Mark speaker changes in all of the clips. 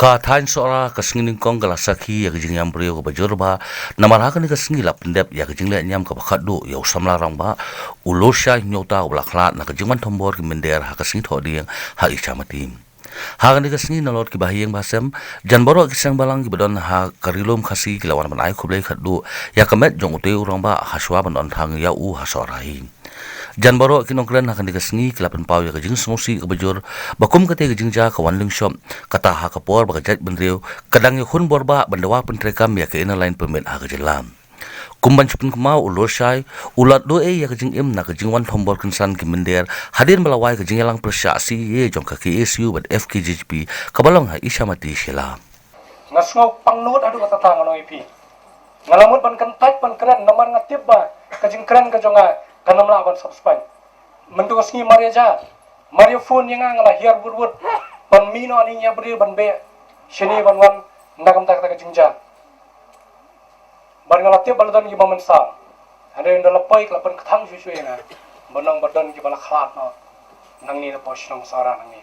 Speaker 1: Ka thain sora ka singin kong kala sakhi ya jing yam brio ba jorba namara ka ni ka singi lap ndep ya jing le nyam ka bakhat do ya samla rang ba ulosha nyota ula khla na ka jingman thombor ki mender ha ka sing tho ding ha i chamatim ha ni ka singi nalot ki bahiyeng basem janboro ki sang balang ki badon ha karilom khasi ki lawan ban ai khublei khat do ya kamet jong ute urang ba haswa ban on thang ya u ha sorai janbaro kinongkran hakan dikasngi kelapan pau ya kajing smosi kebajur bakum kate kajing ja kawan ling shop kata ha kapor bagajat benriu kadang ya hun borba bandawa pentrekam ya ke ina lain permit ha kajelam kumban chupin kemau ulur syai ulat doe ya kajing im na kajing wan thombor kensan ki mender hadir melawai kajing yalang persyasi ye jong ka KSU bad FKJP kabalong ha isyamati shela
Speaker 2: ngasngau pangnut adu kata tangan ipi ngalamut ban kentai ban keren namar ngatip ba kajing keren kajonga kanam la ban subscribe mendu ngi maria ja maria phone yang ngala hiar burwur ban mino ani nya bri ban be shini ban wan ndagam tak tak jingja ban ngala te baldan gi bamen sa ade ndala pai kla ban khang shu shu na banang badan gi bala khlat no nang ni na posh nang sara nang ni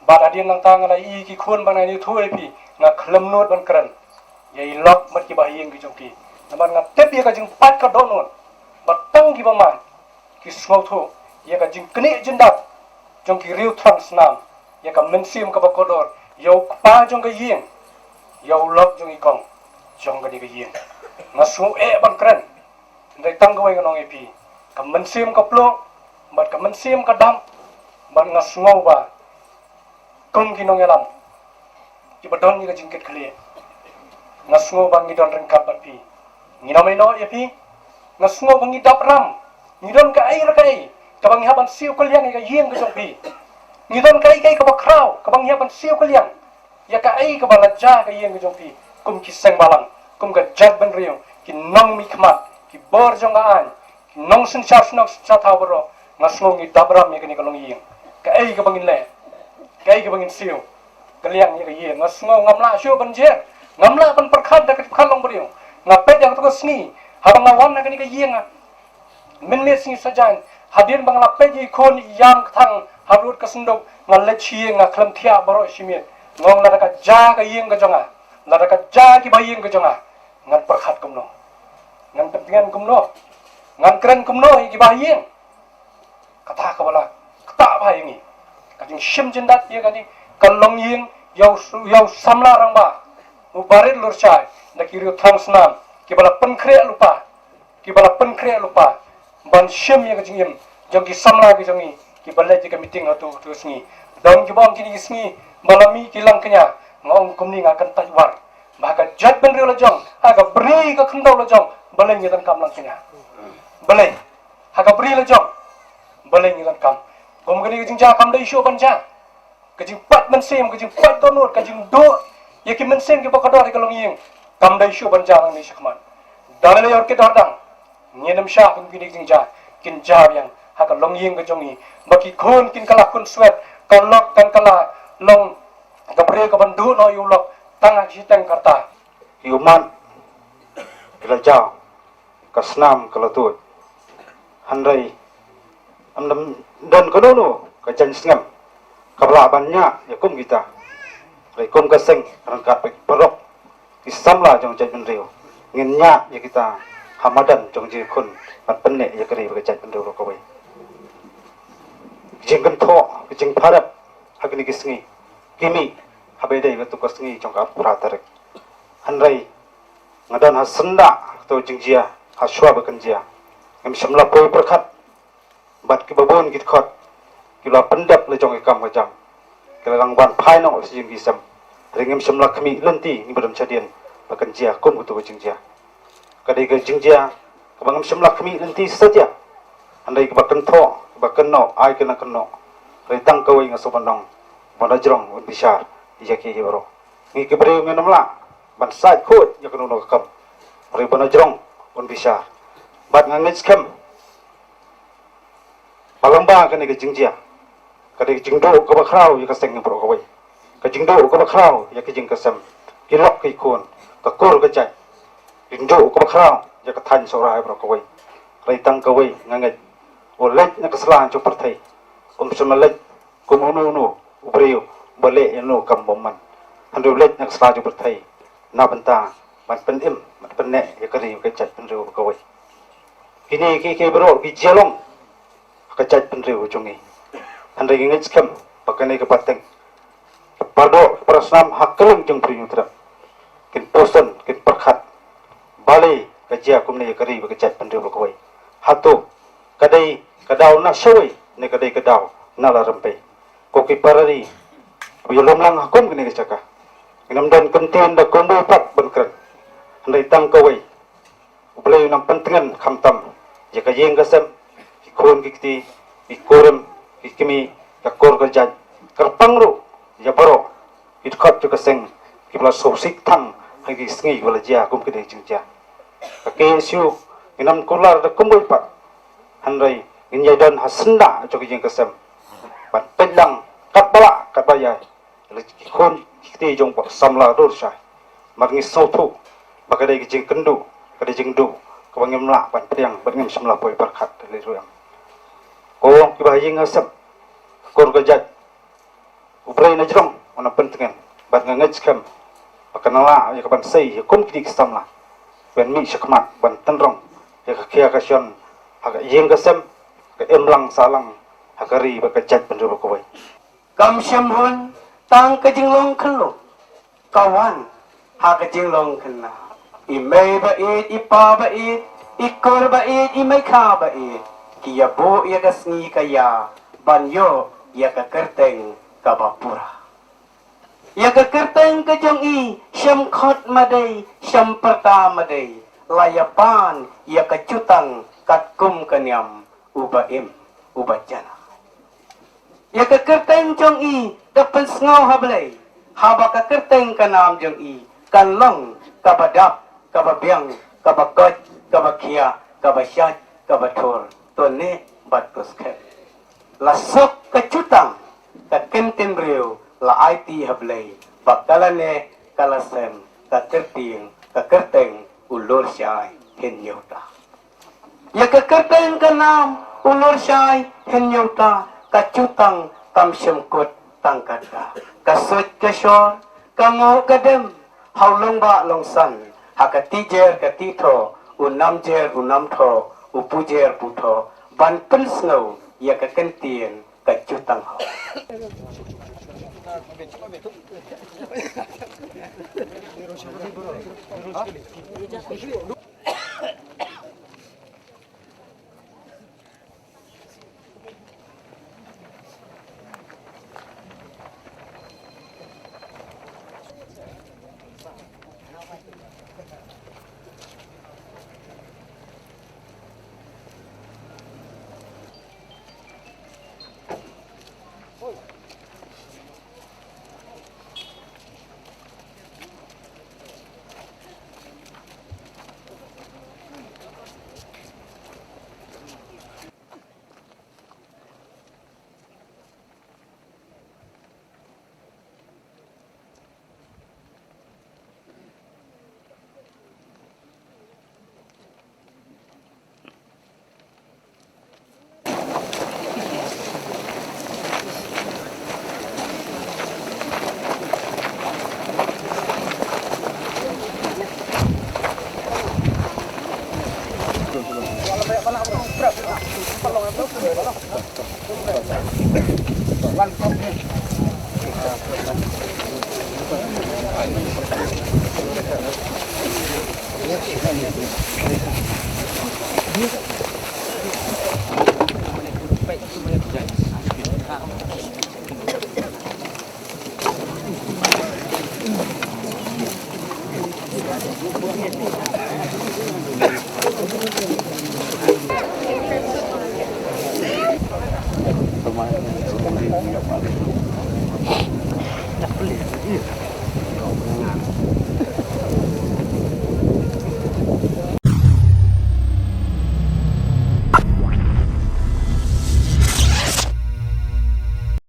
Speaker 2: bad adin nang tang ngala i ki khun ban ni thu pi na khlam not ban kran yai lok mat ki bahiyeng gi jongki naman nga te pi ka jing pat ka donon batang ki baman ki smau tho ya ka jing kni jindat jong ki riu trans nam ya ka mensim ka bakodor yo pa jong ka yin yo lok jong ikong jong ka di ka yin ngasu ban kren ndai tang ka wai nong epi ka mensim ka plo bat ka mensim ka dam ban ngasngau ba kong ki nong elam ki badon ni ka jing ket khle ngasngau bang idon rengkap bat pi nginamai no epi ngasngau bangi dap ram ngidon ka ai rakai ka bangi haban siu kuliang ka yeng ka jongpi ngidon ka ai ka bakrau ka bangi haban siu kuliang ya ka ai ka balaja ka yeng ka jongpi kum ki seng balang kum ka jat ban riu ki nong mi khmat ki bor jong an ki nong sin char snok cha tha bro ngasngau ngi dap ram ka ni ka long yeng ka ai ka bangi le ka ai ka bangi siu kuliang ni ka yeng ngasngau ngamla siu ban je ngamla ban perkhat da ka khalong brio ngapet yang to sni habang lawan na kani ka yenga minle sing sajan hadir bang la peji khon yang thang harut ka sundok ngalle chie nga khlam thia baro shimit ngong la ka ja ka yeng ka jonga la ka ja ki ba yeng ka jonga ngan perkhat kumno ngan pentingan kumno ngan keren kumno ki ba yeng kata ka bala kata ba yengi ka jing shim jindat ye ka ni kalong yeng yau samla rang ba ubarit lur chai na kiriu thang snam ki bala penkre lupa ban shem ya kajingim jong ki samla ki jongi ki bala ji ka meeting atu tu sngi dong ki bong ki sngi balami ki lang kenya ngong kumni ngakan tajwar maka jat ben rela jong aga bri ka khandau la jong balai ni dan kam lang kenya balai aga bri la jong balai ni dan kam gom gani jing ja kam dai sho ban ja kajing pat men sem kajing pat donor kajing do ya ki men sem ki bakador ka long yeng kam dai sho ban ja lang ni shakman dalale yor ke dardang nyenam sha kun kini jingja kin jar yang haka long yeng ka jongi baki khon kin kala kun swet kalok kan kala long gabre ka bandu no yulok tanga hitang karta
Speaker 3: human kala jao kasnam kala tu handai amdam dan kono ka jan sngam kabla bannya yakum kita rekom kaseng rangkat perok kisamla jong jaj benriu ngenya ya kita hamadan jong ji kun at penne ya kari bagajat benriu ro kawai jing kan tho jing pharap hagni kisngi kimi habedai betu kasngi jong ka pratarek hanrai ngadan hasenda to jing jia haswa bakanjia ngam samla poi perkhat bat ki babon git khot kila pendap le jong ikam kajang kila langban phaino si jing bisam ringem samla khmi lenti ni badam chadian bakan jia kum kutu jing jia kadai ke jing jia kabangam samla khmi lenti saja andai ke bakan tho bakan no ai kena keno retang kawai ngaso pandang manajrong un bisar yaki hibaro ni ke bre ngenamla ban sai khot yakunu no kam re manajrong un bisar bat ngangit skam palamba kene ke jing jia kadai jing do ka bakrau ya kaseng pro kawai ka jing do ka bakrau ya ke jing kasam kilok ki kon ka kor ka jai indo ka bakrau ya ka than sora pro kawai retang kawai ngangit oleh na kesalahan cu partai semalek kumunu ubreu balik anu kam boman Handu let nak selaju berthai na benta ban penim ban penne ya kari kecet penriu kawai kini ki bro ki jelong kecet penriu jungi handai ngit skam pakane ke pateng pardo prasnam hakkelung jung priu tra kin poson kin perkhat bali kajia kumne ya kari kecet penriu kawai hatu kadai kadau na shoi ne kadai kadau na la rempe koki parari bilom lang hakum kini kecaka Inam dan kentin da kondo pat bengkren. Handai tang kawai. Ublay nang pentingan khamtam. Jika yeng gasem, ikon kikti, ikorem, ikimi, kakor kerjat. Kerpang ru, ya baro. Itkot juga seng, kibla sosik tang, hagi sengi wala jia kum kede jingja. Kake siu, inam kular da kumbul pat. Handai, inyai dan hasenda juga yeng gasem. Ban pedang, katbala, katbayai. Ikon kikti jong pak samla dur syai. Marngi sautu, bakadai kijing kendu, kadai jingdu, kabangim la pan priang, bangim samla poi berkat dari ruang. Ko kibayi ngasem, kor gajat, ubray na jrong, mana pentingan, bat ngangaj kam, bakanala ya kapan sei, ya kun kidi samla, ban mi syakmat, ban tenrong, ya kakia kasyon, haga yeng kasem, ka emlang salang, hagari bakajat penjuru kawai.
Speaker 4: Kam syamhun tang kejinglong kelo kawan ha kejinglong kena imei bait ipa bait ikor bait imei kha bait kia bo ya kasni kaya banyo ya ka kerteng ka bapura ya ka kerteng ka jong i syam khot madai syam perta madai layapan ya ka cutang kat kum kenyam ubaim ubajana ya ka kerteng jong i dapat sengau hablay haba ka kerteng kanam jong i kanlong kabadap kababiang kabakot kabakia kabasyat kabatur tone batus ke lasok kacutang ka kenten riu la IT hablay bakalane kalasem ka kerteng ulur syai henyota ya ka kerteng kanam ulur syai henyota kacutang kamsyamkut tangkata kasut kasyor kango kadem haulong ba longsan hakatijer katitho unamjer unamtho upujer putho ban pensno ya kakentien kacutang ho